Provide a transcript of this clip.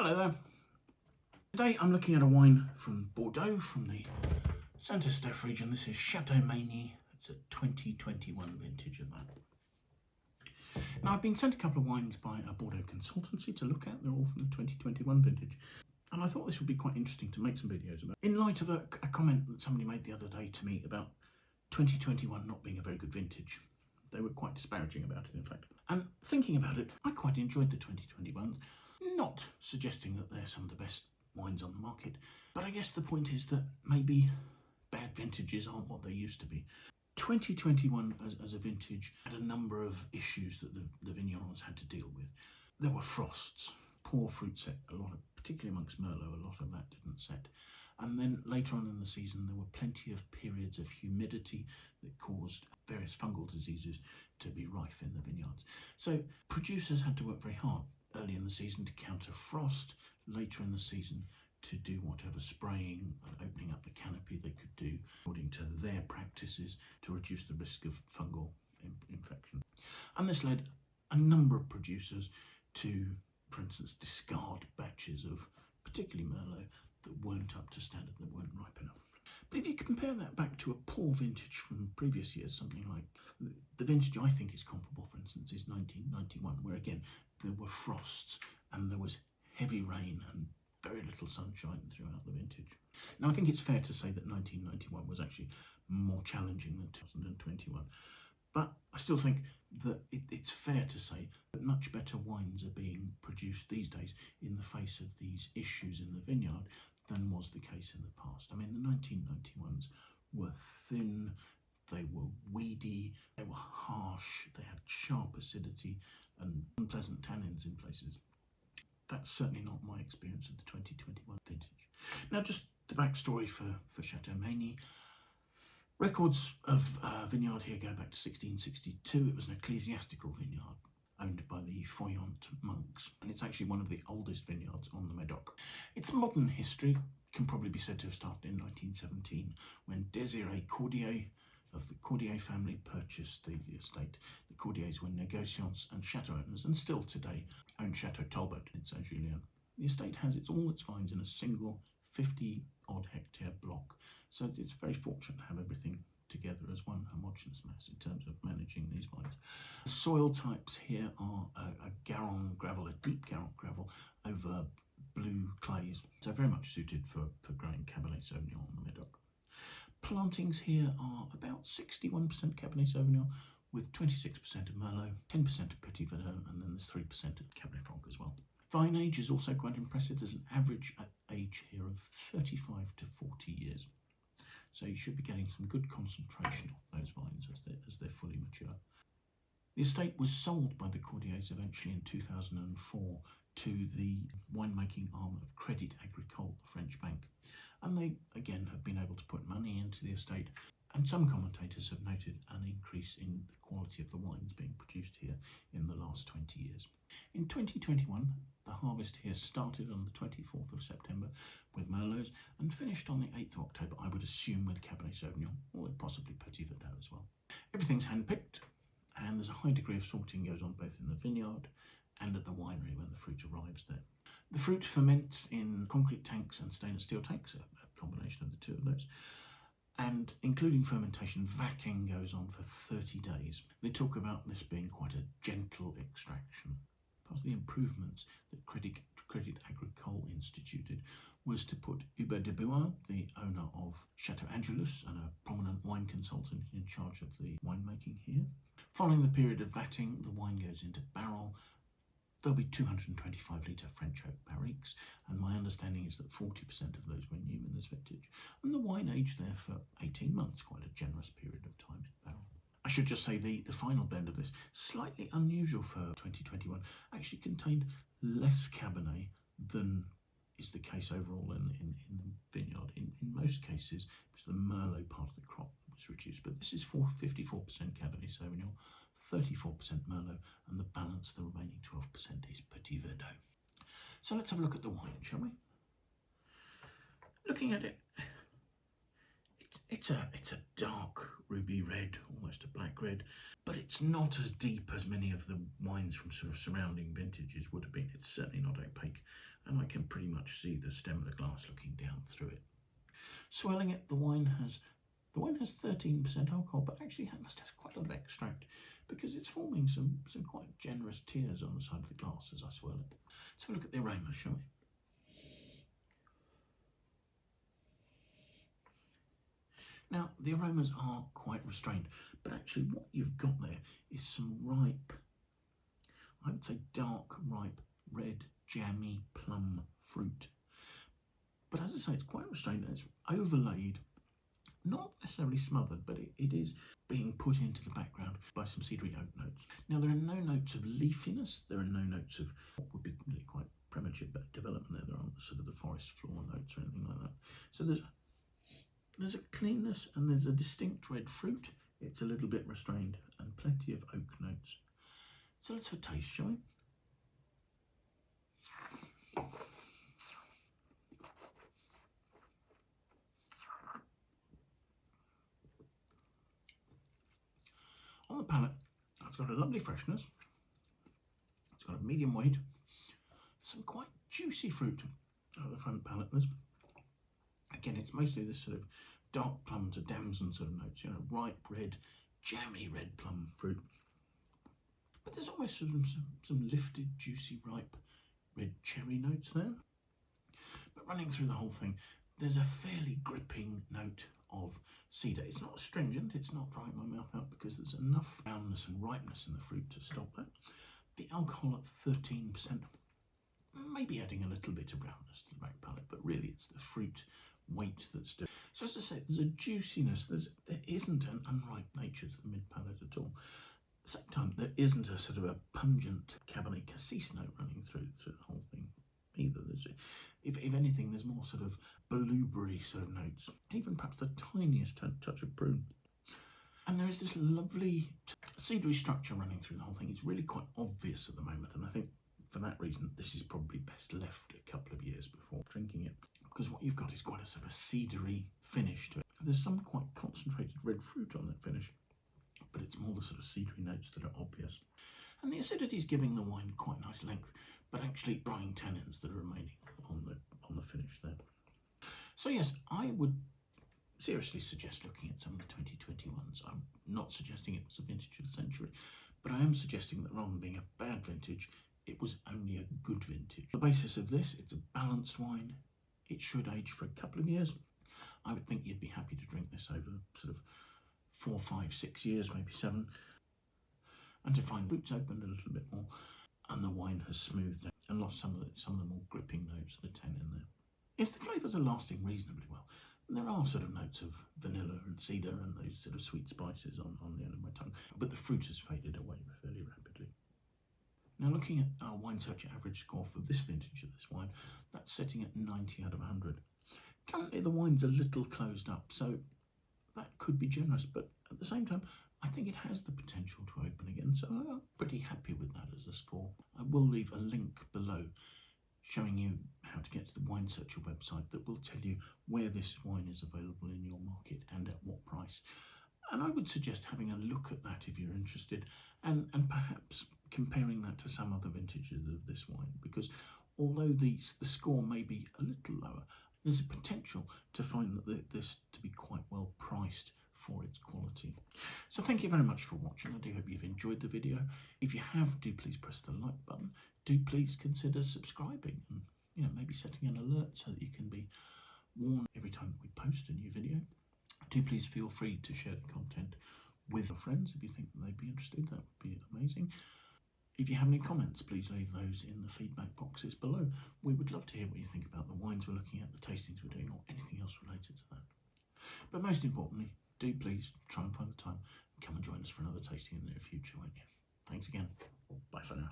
Hello there. Today I'm looking at a wine from Bordeaux, from the Saint Estephe region. This is Chateau Meyney. It's a 2021 vintage of that. Now, I've been sent a couple of wines by a Bordeaux consultancy to look at. They're all from the 2021 vintage. And I thought this would be quite interesting to make some videos about. In light of a comment that somebody made the other day to me about 2021 not being a very good vintage. They were quite disparaging about it, in fact. And thinking about it, I quite enjoyed the 2021s. Not suggesting that they're some of the best wines on the market, but I guess the point is that maybe bad vintages aren't what they used to be. 2021 as a vintage had a number of issues that the vignerons had to deal with. There were frosts, poor fruit set, particularly amongst Merlot, a lot of that didn't set. And then later on in the season, there were plenty of periods of humidity that caused various fungal diseases to be rife in the vineyards. So producers had to work very hard early in the season to counter frost, later in the season to do whatever spraying and opening up the canopy they could do according to their practices to reduce the risk of fungal infection. And this led a number of producers to, for instance, discard batches of particularly Merlot that weren't up to standard, that weren't ripe enough. But if you compare that back to a poor vintage from previous years, something like the vintage I think is comparable, for instance, is 1991, where again there were frosts and there was heavy rain and very little sunshine throughout the vintage. Now I think it's fair to say that 1991 was actually more challenging than 2021, but I still think that it's fair to say that much better wines are being produced these days in the face of these issues in the vineyard than was the case in the past. I mean, the 1991s were thin, they were weedy, they were harsh, they had sharp acidity and unpleasant tannins in places. That's certainly not my experience of the 2021 vintage. Now, just the backstory for Chateau Meyney. Records of vineyard here go back to 1662. It was an ecclesiastical vineyard owned by the Foyant monks, and it's actually one of the oldest vineyards on the Médoc. Its modern history can probably be said to have started in 1917 when Désiré Cordier of the Cordier family purchased the estate. The Cordiers were negociants and chateau owners, and still today own Chateau Talbot in Saint-Julien. The estate has all its vines in a single 50-odd hectare block, so it's very fortunate to have everything together as one homogeneous mass in terms of managing these vines. The soil types here are a Garonne gravel, a deep Garonne gravel over blue clays, so very much suited for growing Cabernet Sauvignon on the Médoc. Plantings here are about 61% Cabernet Sauvignon with 26% of Merlot, 10% of Petit Verdot, and then there's 3% of Cabernet Franc as well. Vine age is also quite impressive. There's an average age here of 35 to 40 years. So you should be getting some good concentration of those vines as they're fully mature. The estate was sold by the Cordiers eventually in 2004 to the winemaking arm of Crédit Agricole, the French bank. And they, again, have been able to put money into the estate. And some commentators have noted an increase in the quality of the wines being produced here in the last 20 years. In 2021, the harvest here started on the 24th of September with Merlots and finished on the 8th of October, I would assume, with Cabernet Sauvignon or possibly Petit Verdot as well. Everything's hand-picked, and there's a high degree of sorting goes on both in the vineyard and at the winery when the fruit arrives there. The fruit ferments in concrete tanks and stainless steel tanks, a combination of the two of those. And including fermentation, vatting goes on for 30 days. They talk about this being quite a gentle extraction. Part of the improvements that Crédit Agricole instituted was to put Hubert de Buat, the owner of Chateau Angelus and a prominent wine consultant in charge of the winemaking here. Following the period of vatting, the wine goes into barrel. There'll be 225-litre French oak barriques, and my understanding is that 40% of those were new in this vintage. And the wine aged there for 18 months, quite a generous period of time in barrel. I should just say the final blend of this, slightly unusual for 2021, actually contained less Cabernet than is the case overall in the vineyard. In most cases, it was the Merlot part of the crop that was reduced, but this is 54% Cabernet Sauvignon, 34% Merlot, and the balance, the remaining 12%, is Petit Verdot. So let's have a look at the wine, shall we? Looking at it, it's a dark ruby red, almost a black red, but it's not as deep as many of the wines from sort of surrounding vintages would have been. It's certainly not opaque, and I can pretty much see the stem of the glass looking down through it. Swirling it, the wine has 13% alcohol, but actually it must have quite a lot of extract because it's forming some quite generous tears on the side of the glass as I swirl it. Let's have a look at the aroma, shall we? Now, the aromas are quite restrained, but actually what you've got there is some ripe, I would say dark, ripe, red, jammy plum fruit. But as I say, it's quite restrained and it's overlaid, not necessarily smothered, but it is being put into the background by some cedary oak notes. Now, there are no notes of leafiness, there are no notes of what would be really quite premature development there. There aren't sort of the forest floor notes or anything like that. So there's a cleanness and there's a distinct red fruit. It's a little bit restrained and plenty of oak notes. So let's have a taste, shall we? On the palate, it's got a lovely freshness. It's got a medium weight. Some quite juicy fruit at the front palate. Again, it's mostly this sort of dark plum to damson sort of notes, you know, ripe red, jammy red plum fruit. But there's almost sort of some lifted, juicy, ripe red cherry notes there. But running through the whole thing, there's a fairly gripping note of cedar. It's not astringent, it's not drying my mouth out because there's enough brownness and ripeness in the fruit to stop that. The alcohol at 13%, maybe adding a little bit of brownness to the back palate, but really it's the fruit weight that's doing. So as I say, there's a juiciness, there isn't an unripe nature to the mid palate at all. At the same time, there isn't a sort of a pungent Cabernet Cassis note running through the whole thing either. If anything, there's more sort of blueberry sort of notes, even perhaps the tiniest touch of prune. And there is this lovely cedary structure running through the whole thing. It's really quite obvious at the moment, and I think for that reason, this is probably best left a couple of years before drinking it, because what you've got is quite a sort of cedary finish to it. There's some quite concentrated red fruit on that finish, but it's more the sort of cedary notes that are obvious. And the acidity is giving the wine quite nice length, but actually drying tannins that are remaining on the finish there. So yes, I would seriously suggest looking at some of the 2021s. I'm not suggesting it was a vintage of the century, but I am suggesting that rather than being a bad vintage, it was only a good vintage. On the basis of this, it's a balanced wine. It should age for a couple of years. I would think you'd be happy to drink this over sort of 4, 5, 6 years, maybe 7, and to find the roots opened a little bit more, and the wine has smoothed out and lost some of the more gripping notes, the tannin there. Yes, the flavours are lasting reasonably well. There are sort of notes of vanilla and cedar and those sort of sweet spices on the end of my tongue, but the fruit has faded away fairly rapidly. Now, looking at our Wine Searcher average score for this vintage of this wine, that's sitting at 90 out of 100. Currently, the wine's a little closed up, so that could be generous, but at the same time, I think it has the potential to open again, so I'm pretty happy with that as a score. I will leave a link below showing you how to get to the Wine Searcher website that will tell you where this wine is available in your market and at what price. And I would suggest having a look at that if you're interested, and perhaps comparing that to some other vintages of this wine, because although the score may be a little lower, there's a potential to find that this to be quite well priced for its quality. So thank you very much for watching. I do hope you've enjoyed the video. If you have, do please press the like button. Do please consider subscribing and maybe setting an alert so that you can be warned every time that we post a new video. Do please feel free to share the content with your friends if you think that they'd be interested. That would be amazing. If you have any comments, please leave those in the feedback boxes below. We would love to hear what you think about the wines we're looking at, the tastings we're doing, or anything else related to that. But most importantly, do please try and find the time and come and join us for another tasting in the near future, won't you? Thanks again. Bye for now.